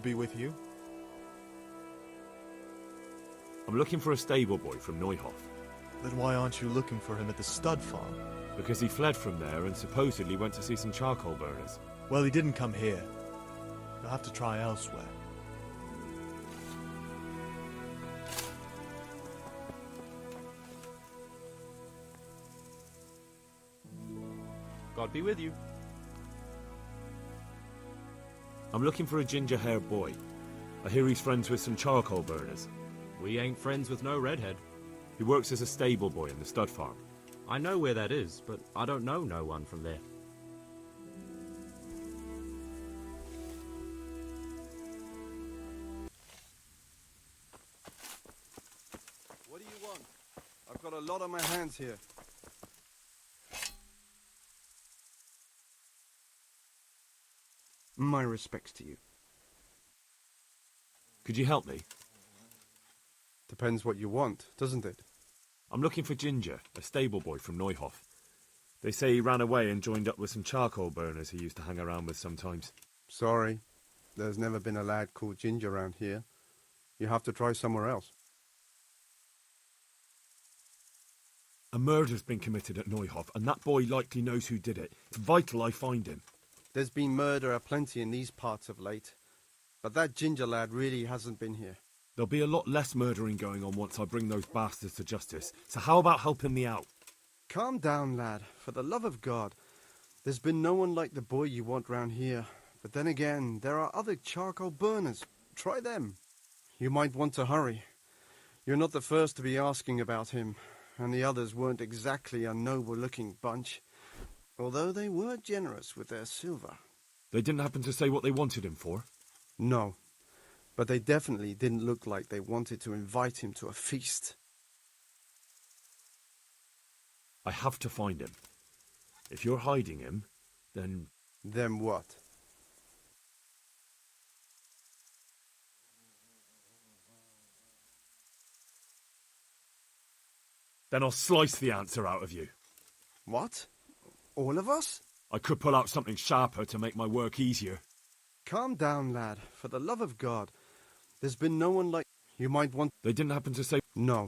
be with you? I'm looking for a stable boy from Neuhof. Then why aren't you looking for him at the stud farm? Because he fled from there and supposedly went to see some charcoal burners. Well, he didn't come here. You'll have to try elsewhere. God be with you. I'm looking for a ginger-haired boy. I hear he's friends with some charcoal burners. We ain't friends with no redhead. He works as a stable boy in the stud farm. I know where that is, but I don't know no one from there. What do you want? I've got a lot on my hands here. My respects to you. Could you help me? Depends what you want, doesn't it? I'm looking for Ginger, a stable boy from Neuhof. They say he ran away and joined up with some charcoal burners he used to hang around with sometimes. Sorry, there's never been a lad called Ginger around here. You have to try somewhere else. A murder's been committed at Neuhof, and that boy likely knows who did it. It's vital I find him. There's been murder aplenty in these parts of late, but that Ginger lad really hasn't been here. There'll be a lot less murdering going on once I bring those bastards to justice, so how about helping me out? Calm down, lad, for the love of God. There's been no one like the boy you want round here, but then again, there are other charcoal burners. Try them. You might want to hurry. You're not the first to be asking about him, and the others weren't exactly a noble-looking bunch, although they were generous with their silver. They didn't happen to say what they wanted him for? No, but they definitely didn't look like they wanted to invite him to a feast. I have to find him. If you're hiding him, then... Then what? Then I'll slice the answer out of you. What? All of us? I could pull out something sharper to make my work easier. Calm down, lad, for the love of God. There's been no one like... You might want... They didn't happen to say... No.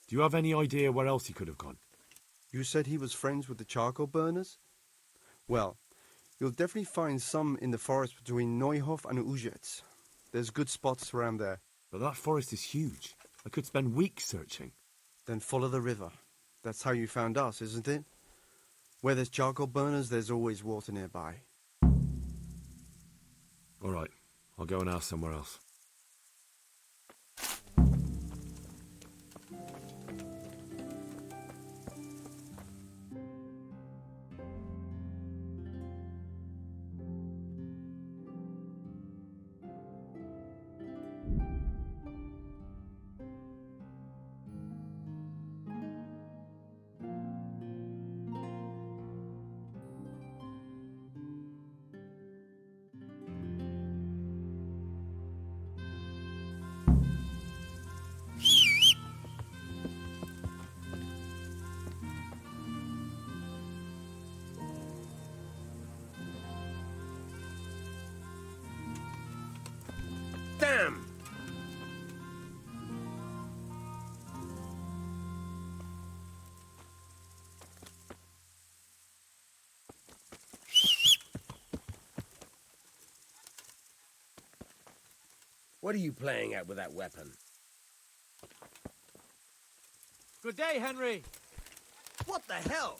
Do you have any idea where else he could have gone? You said he was friends with the charcoal burners? Well, you'll definitely find some in the forest between Neuhof and Ujetz. There's good spots around there. But that forest is huge. I could spend weeks searching. Then follow the river. That's how you found us, isn't it? Where there's charcoal burners, there's always water nearby. All right, I'll go and ask somewhere else. Damn! What are you playing at with that weapon? Good day, Henry. What the hell?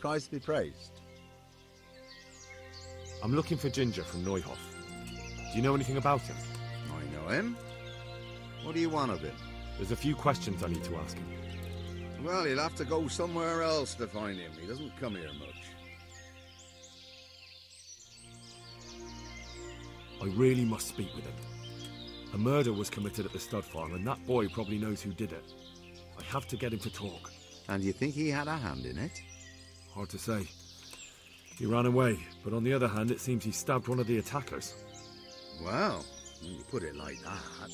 Christ be praised. I'm looking for Ginger from Neuhof. Do you know anything about him? I know him. What do you want of him? There's a few questions I need to ask him. Well, you'll have to go somewhere else to find him. He doesn't come here much. I really must speak with him. A murder was committed at the stud farm, and that boy probably knows who did it. I have to get him to talk. And you think he had a hand in it? Hard to say. He ran away, but on the other hand, it seems he stabbed one of the attackers. Well, when you put it like that,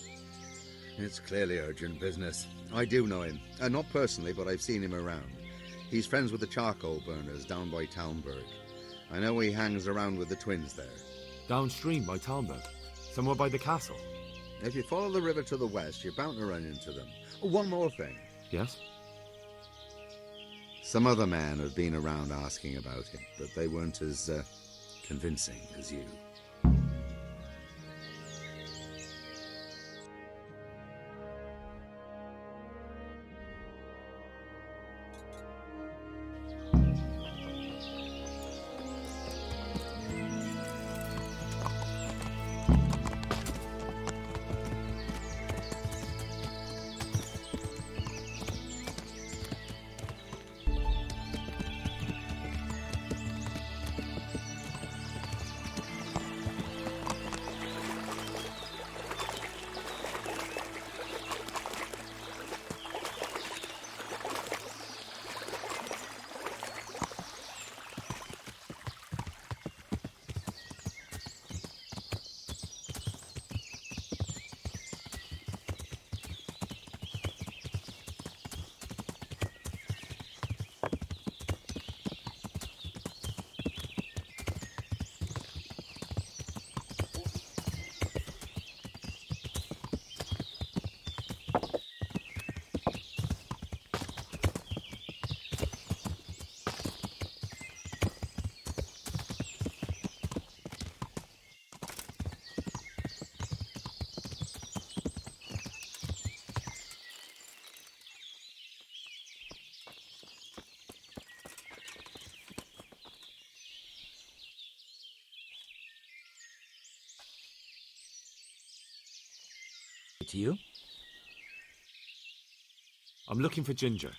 it's clearly urgent business. I do know him. Not personally, but I've seen him around. He's friends with the charcoal burners down by Townburg. I know he hangs around with the twins there. Downstream by Townburg, somewhere by the castle. If you follow the river to the west, you're bound to run into them. Oh, one more thing. Yes? Some other men have been around asking about him, but they weren't as convincing as you. To you? I'm looking for Ginger,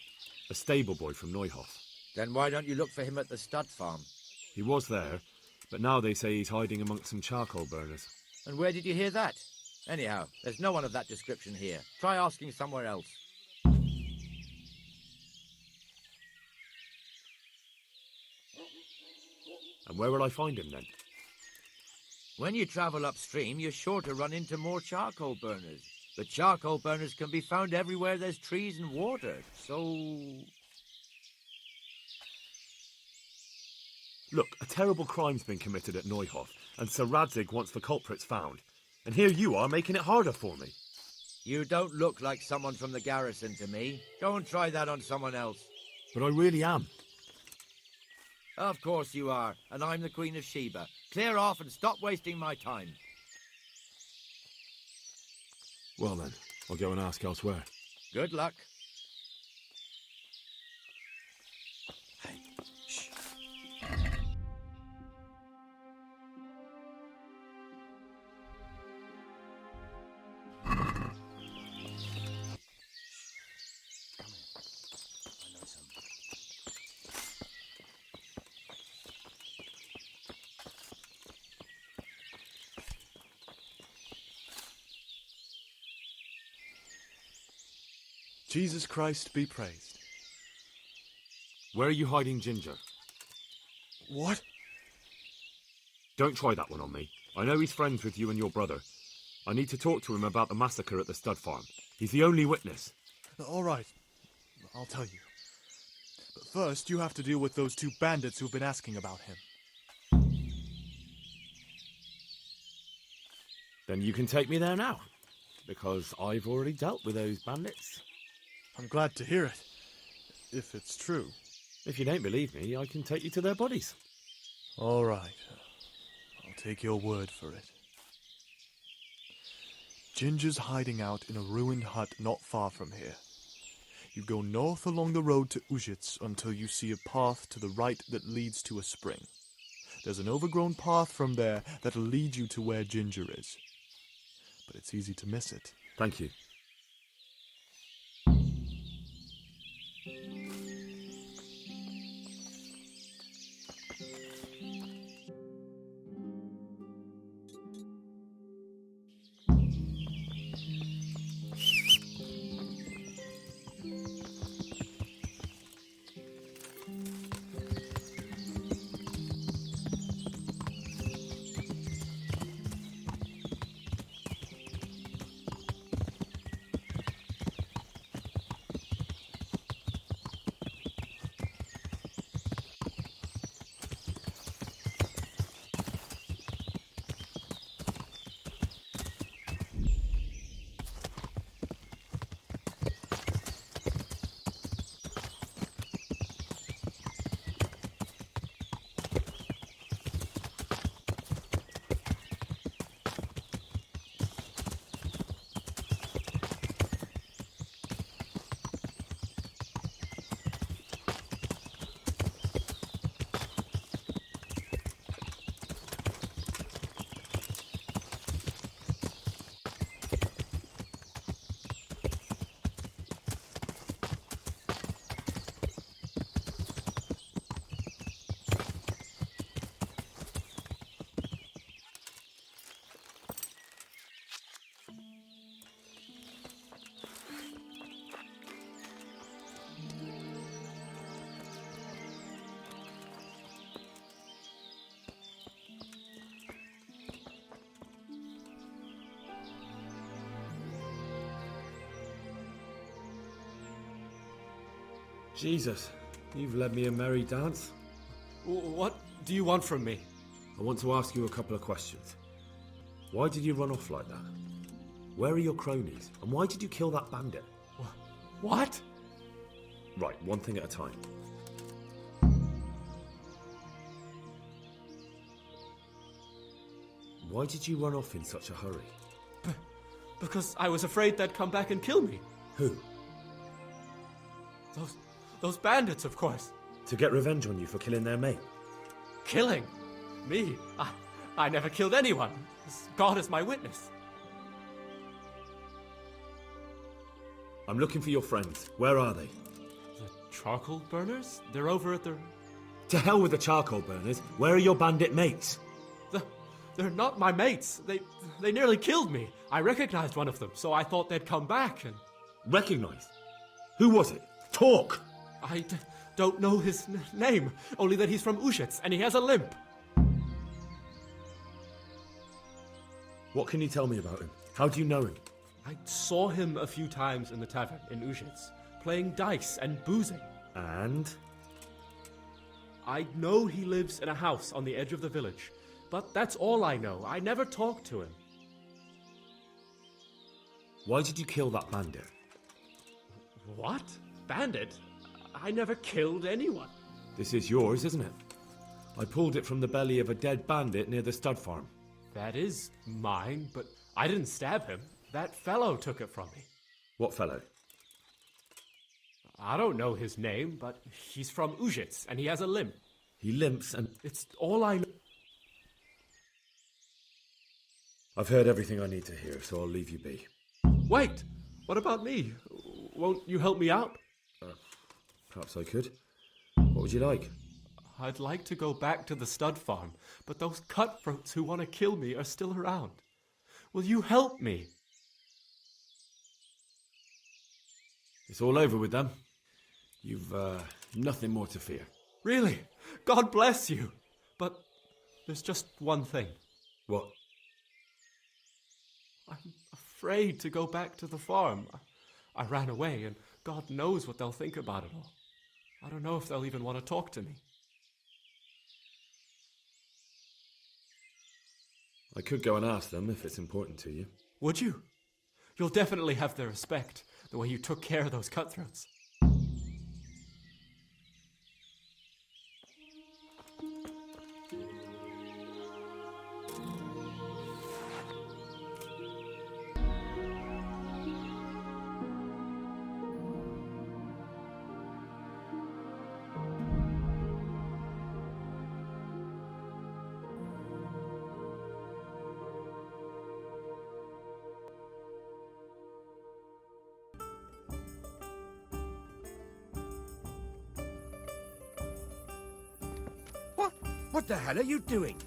a stable boy from Neuhof. Then why don't you look for him at the stud farm? He was there, but now they say he's hiding amongst some charcoal burners. And where did you hear that? Anyhow, there's no one of that description here. Try asking somewhere else. And where will I find him then? When you travel upstream, you're sure to run into more charcoal burners. But charcoal burners can be found everywhere there's trees and water, so... Look, a terrible crime's been committed at Neuhof, and Sir Radzig wants the culprits found. And here you are making it harder for me. You don't look like someone from the garrison to me. Go and try that on someone else. But I really am. Of course you are, and I'm the Queen of Sheba. Clear off and stop wasting my time. Well then, I'll go and ask elsewhere. Good luck. Jesus Christ be praised. Where are you hiding Ginger? What? Don't try that one on me. I know he's friends with you and your brother. I need to talk to him about the massacre at the stud farm. He's the only witness. All right. I'll tell you. But first, you have to deal with those two bandits who've been asking about him. Then you can take me there now, because I've already dealt with those bandits. I'm glad to hear it, if it's true. If you don't believe me, I can take you to their bodies. All right. I'll take your word for it. Ginger's hiding out in a ruined hut not far from here. You go north along the road to Ujits until you see a path to the right that leads to a spring. There's an overgrown path from there that'll lead you to where Ginger is. But it's easy to miss it. Thank you. Jesus, you've led me a merry dance. What do you want from me? I want to ask you a couple of questions. Why did you run off like that? Where are your cronies? And why did you kill that bandit? What? Right, one thing at a time. Why did you run off in such a hurry? Because I was afraid they'd come back and kill me. Who? Those bandits, of course. To get revenge on you for killing their mate? Killing? Me? I never killed anyone. God is my witness. I'm looking for your friends. Where are they? The charcoal burners? They're over at the... To hell with the charcoal burners. Where are your bandit mates? They're not my mates. They nearly killed me. I recognized one of them, so I thought they'd come back and... Recognized? Who was it? Talk! I don't know his name, only that he's from Ujits and he has a limp. What can you tell me about him? How do you know him? I saw him a few times in the tavern in Ujits, playing dice and boozing. And? I know he lives in a house on the edge of the village, but that's all I know. I never talked to him. Why did you kill that bandit? What? Bandit? I never killed anyone. This is yours, isn't it? I pulled it from the belly of a dead bandit near the stud farm. That is mine, but I didn't stab him. That fellow took it from me. What fellow? I don't know his name, but he's from Ujits and he has a limp. He limps and... It's all I know. I've heard everything I need to hear, so I'll leave you be. Wait! What about me? Won't you help me out? Perhaps I could. What would you like? I'd like to go back to the stud farm, but those cutthroats who want to kill me are still around. Will you help me? It's all over with them. You've, nothing more to fear. Really? God bless you! But there's just one thing. What? I'm afraid to go back to the farm. I ran away, and God knows what they'll think about it all. I don't know if they'll even want to talk to me. I could go and ask them if it's important to you. Would you? You'll definitely have their respect, the way you took care of those cutthroats. What the hell are you doing?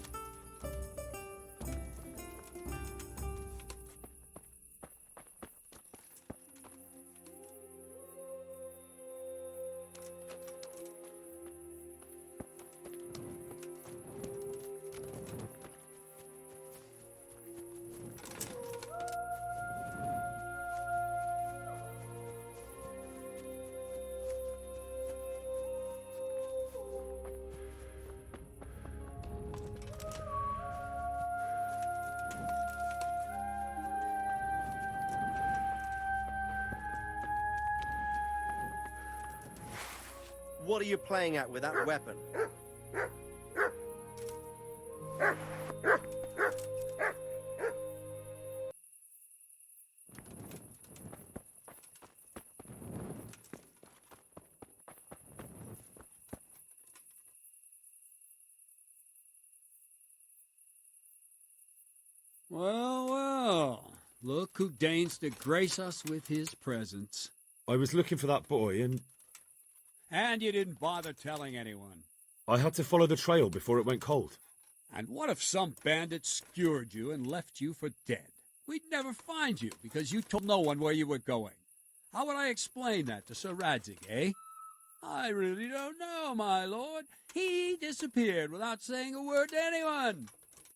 What are you playing at with that weapon? Well, well. Look who deigns to grace us with his presence. I was looking for that boy, and And you didn't bother telling anyone. I had to follow the trail before it went cold. And what if some bandit skewered you and left you for dead? We'd never find you because you told no one where you were going. How would I explain that to Sir Radzig, eh? I really don't know, my lord. He disappeared without saying a word to anyone.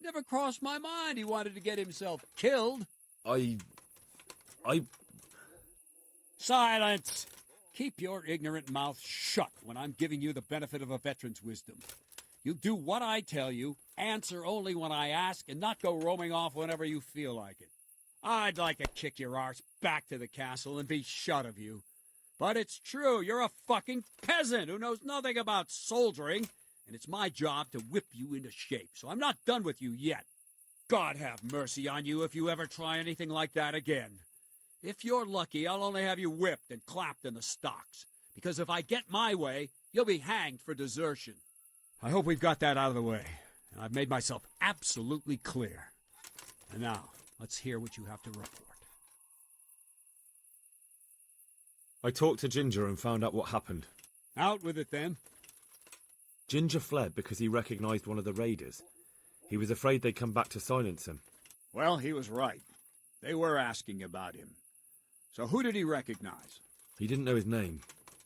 Never crossed my mind he wanted to get himself killed. I... Silence! Keep your ignorant mouth shut when I'm giving you the benefit of a veteran's wisdom. You do what I tell you, answer only when I ask, and not go roaming off whenever you feel like it. I'd like to kick your arse back to the castle and be shut of you. But it's true, you're a fucking peasant who knows nothing about soldiering, and it's my job to whip you into shape, so I'm not done with you yet. God have mercy on you if you ever try anything like that again. If you're lucky, I'll only have you whipped and clapped in the stocks, because if I get my way, you'll be hanged for desertion. I hope we've got that out of the way, and I've made myself absolutely clear. And now, let's hear what you have to report. I talked to Ginger and found out what happened. Out with it, then. Ginger fled because he recognized one of the raiders. He was afraid they'd come back to silence him. Well, he was right. They were asking about him. So who did he recognize? He didn't know his name.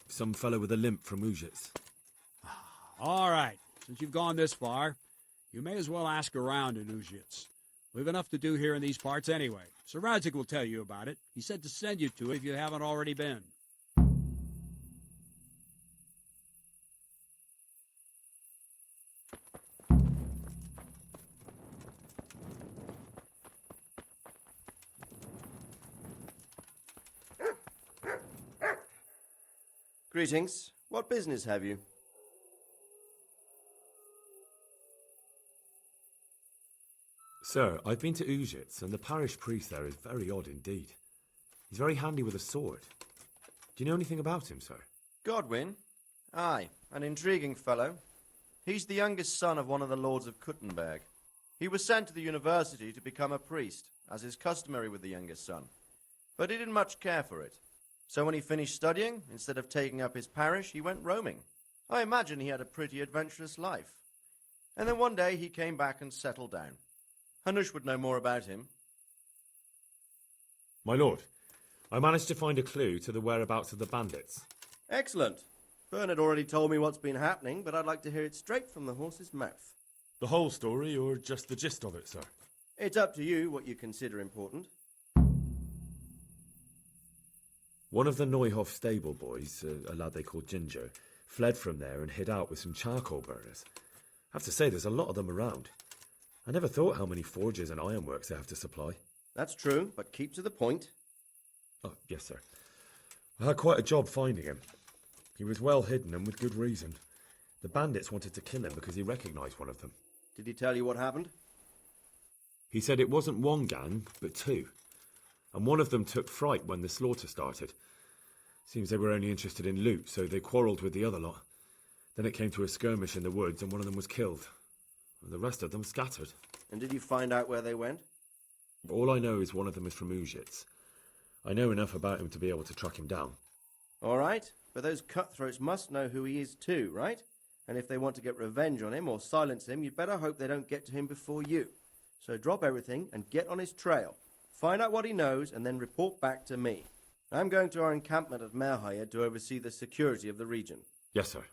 Some fellow with a limp from Ujits. All right. Since you've gone this far, you may as well ask around in Ujits. We've enough to do here in these parts anyway. Sir Radzig will tell you about it. He said to send you to it if you haven't already been. Greetings. What business have you? Sir, I've been to Ujits, and the parish priest there is very odd indeed. He's very handy with a sword. Do you know anything about him, sir? Godwin? Aye, an intriguing fellow. He's the youngest son of one of the lords of Kuttenberg. He was sent to the university to become a priest, as is customary with the youngest son. But he didn't much care for it. So when he finished studying, instead of taking up his parish, he went roaming. I imagine he had a pretty adventurous life. And then one day he came back and settled down. Hanush would know more about him. My lord, I managed to find a clue to the whereabouts of the bandits. Excellent. Bernard already told me what's been happening, but I'd like to hear it straight from the horse's mouth. The whole story, or just the gist of it, sir? It's up to you what you consider important. One of the Neuhoff stable boys, a lad they called Ginger, fled from there and hid out with some charcoal burners. I have to say, there's a lot of them around. I never thought how many forges and ironworks they have to supply. That's true, but keep to the point. Oh, yes, sir. I had quite a job finding him. He was well hidden and with good reason. The bandits wanted to kill him because he recognized one of them. Did he tell you what happened? He said it wasn't one gang, but two. And one of them took fright when the slaughter started. Seems they were only interested in loot, so they quarrelled with the other lot. Then it came to a skirmish in the woods and one of them was killed. And the rest of them scattered. And did you find out where they went? All I know is one of them is from Ujits. I know enough about him to be able to track him down. All right, but those cutthroats must know who he is too, right? And if they want to get revenge on him or silence him, you'd better hope they don't get to him before you. So drop everything and get on his trail. Find out what he knows and then report back to me. I'm going to our encampment at Merhayed to oversee the security of the region. Yes, sir.